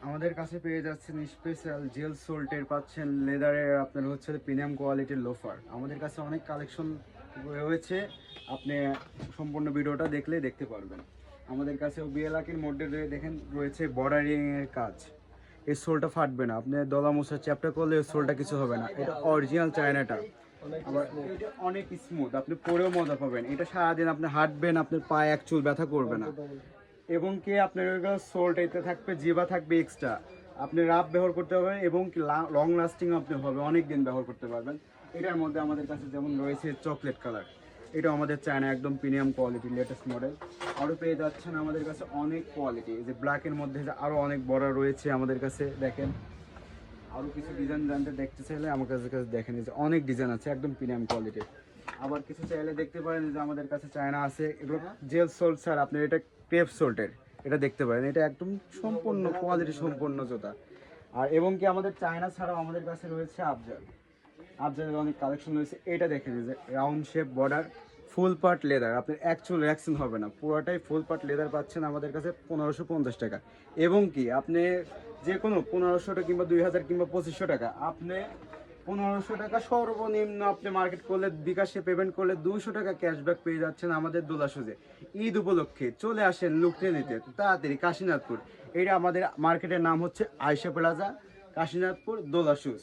আমাদের কাছে পেয়ে যাচ্ছেন স্পেশাল জেল সোল্টের, পাচ্ছেন লেদারের, আপনার হচ্ছে প্রিমিয়াম কোয়ালিটির লোফার। আমাদের কাছে অনেক কালেকশন রয়েছে, আপনি সম্পূর্ণ ভিডিওটা দেখলে দেখতে পারবেন। আমাদের কাছে বিএলআকির মধ্যে দেখেন রয়েছে বর্ডারিং এর কাজ। এই সোলটা ফাটবে না, আপনি দলা মোছা চ্যাপটা করলে এই সোলটা কিছু হবে না। এটা অরিজিনাল চায়নাটা। আবার এটা অনেক স্মুথ, আপনি পরেও মজা পাবেন। এটা সারাদিন আপনি হাঁটবেন, আপনার পায়ে এক চুল ব্যথা করবে না। এবং কি আপনার সোলটা এতে থাকবে, জিবা থাকবে এক্সট্রা, আপনি রাফ ব্যবহার করতে পারবেন এবং কি লং লাস্টিং আপনি হবে, অনেক দিন ব্যবহার করতে পারবেন। এটার মধ্যে আমাদের কাছে যেমন রয়েছে চকলেট কালার, এটা আমাদের চায়না একদম প্রিমিয়াম কোয়ালিটি লেটেস্ট মডেল। আরও পেয়ে যাচ্ছেন আমাদের কাছে অনেক কোয়ালিটি, এই যে ব্ল্যাকের মধ্যে আরও অনেক বড় রয়েছে আমাদের কাছে। দেখেন আরও কিছু ডিজাইন জানতে দেখতে চাইলে আমার কাছে দেখেন, এই যে অনেক ডিজাইন আছে একদম প্রিমিয়াম কোয়ালিটির। আবার কিছু চাইলে দেখতে পারেন যে আমাদের কাছে চায়না আছে, এগুলো জেল সোল্ট স্যার, আপনি এটা ক্রেপ সোল্টের, এটা দেখতে পারেন। এটা একদম সম্পূর্ণ কোয়ালিটি সম্পূর্ণ জুতা। আর এবং কি আমাদের চায়না ছাড়াও আমাদের কাছে রয়েছে আফজাল, আফজালের অনেক কালেকশন রয়েছে। এটা দেখেন যে রাউন্ড শেপ বর্ডার, ফুল পার্ট লেদার, আপনার অ্যাকচুয়াল রিয়াকশন হবে না, পুরোটাই ফুল পার্ট লেদার পাচ্ছেন আমাদের কাছে 1550 টাকা। এবং কি আপনি যে কোনো 1500 টাকা কিংবা 2000 কিংবা 2500 টাকা, আপনি 1500 টাকা সর্বনিম্ন আপনি মার্কেট করলে, বিকাশে পেমেন্ট করলে 200 টাকা ক্যাশব্যাক পেয়ে যাচ্ছেন আমাদের দোলা সুজে। ঈদ উপলক্ষে চলে আসেন লুকটে নিতে তাড়াতাড়ি কাশীনাথপুর। এটা আমাদের মার্কেটের নাম হচ্ছে আয়শা প্লাজা, কাশীনাথপুর দোলা শুজ।